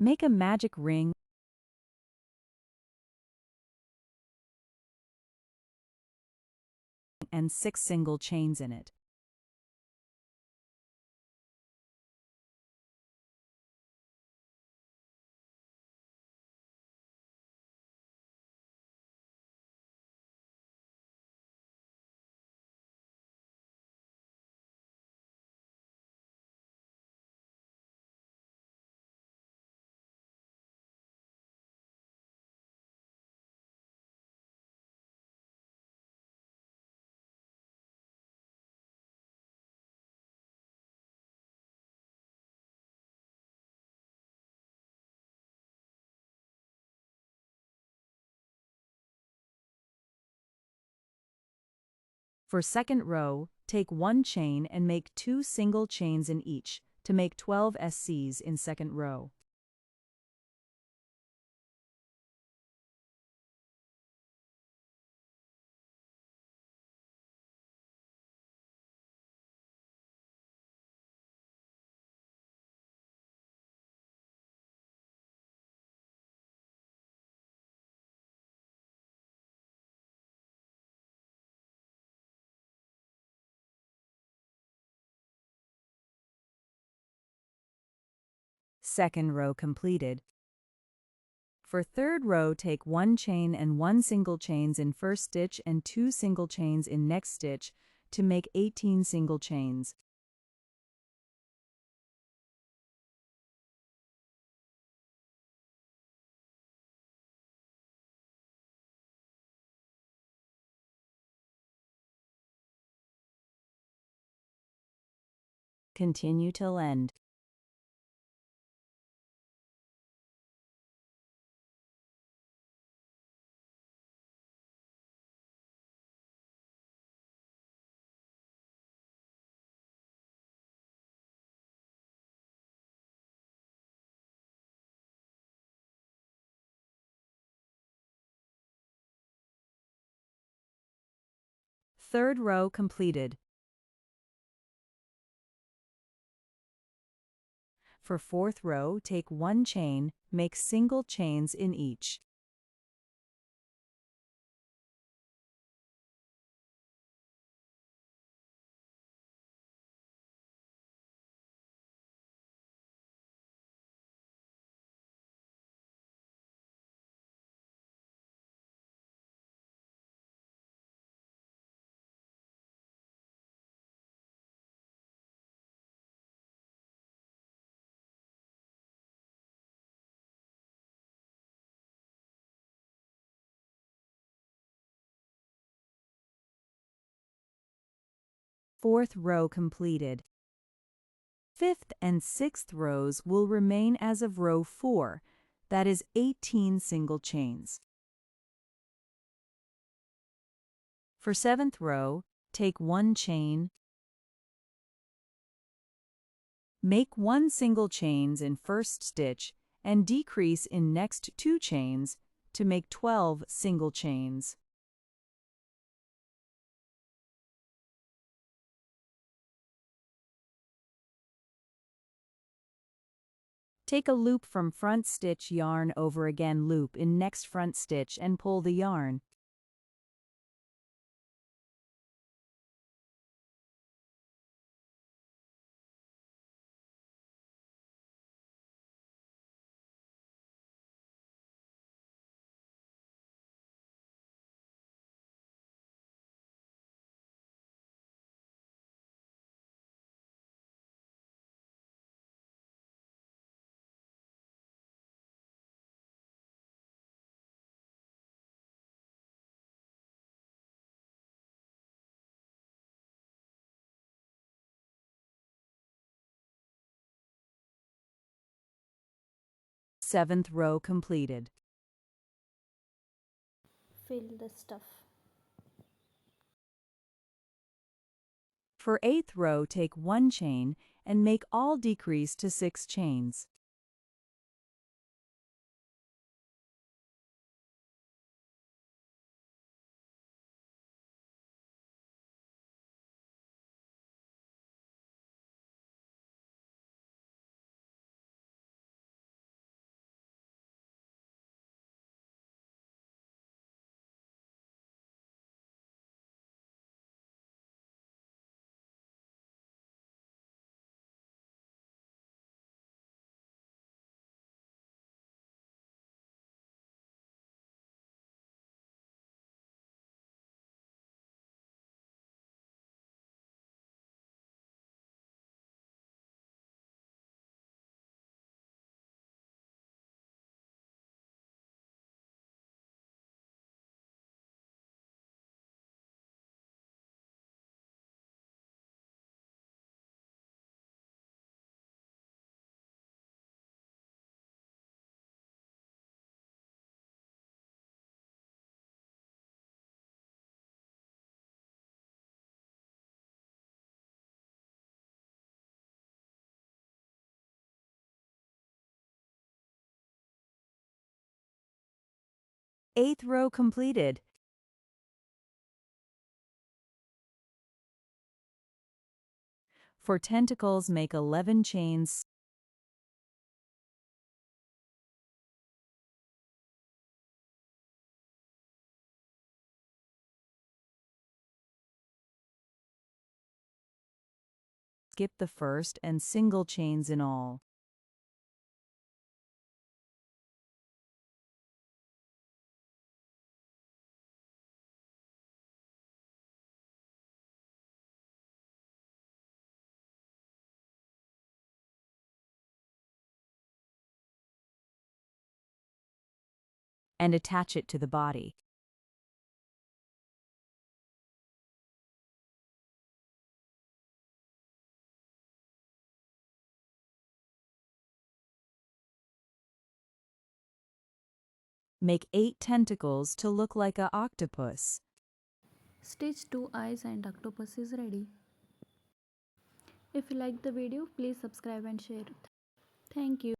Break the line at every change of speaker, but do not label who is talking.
Make a magic ring and 6 single chains in it. For second row, take 1 chain and make 2 single chains in each to make 12 SCs in second row. Second row completed. For third row, take 1 chain and 1 single chains in first stitch and 2 single chains in next stitch to make 18 single chains. Continue till end. Third row completed. For fourth row, take 1 chain, make single chains in each. Fourth row completed. Fifth and sixth rows will remain as of row 4, that is 18 single chains. For seventh row, take 1 chain, make 1 single chains in first stitch and decrease in next 2 chains to make 12 single chains. Take a loop from front stitch, yarn over again, loop in next front stitch and pull the yarn. Seventh row completed.
Fill the stuff.
For eighth row, take 1 chain and make all decrease to 6 chains. 8th row completed. For tentacles, make 11 chains. Skip the first and single chains in all. And attach it to the body. Make 8 tentacles to look like an octopus.
Stitch 2 eyes and octopus is ready. If you like the video, please subscribe and share it. Thank you.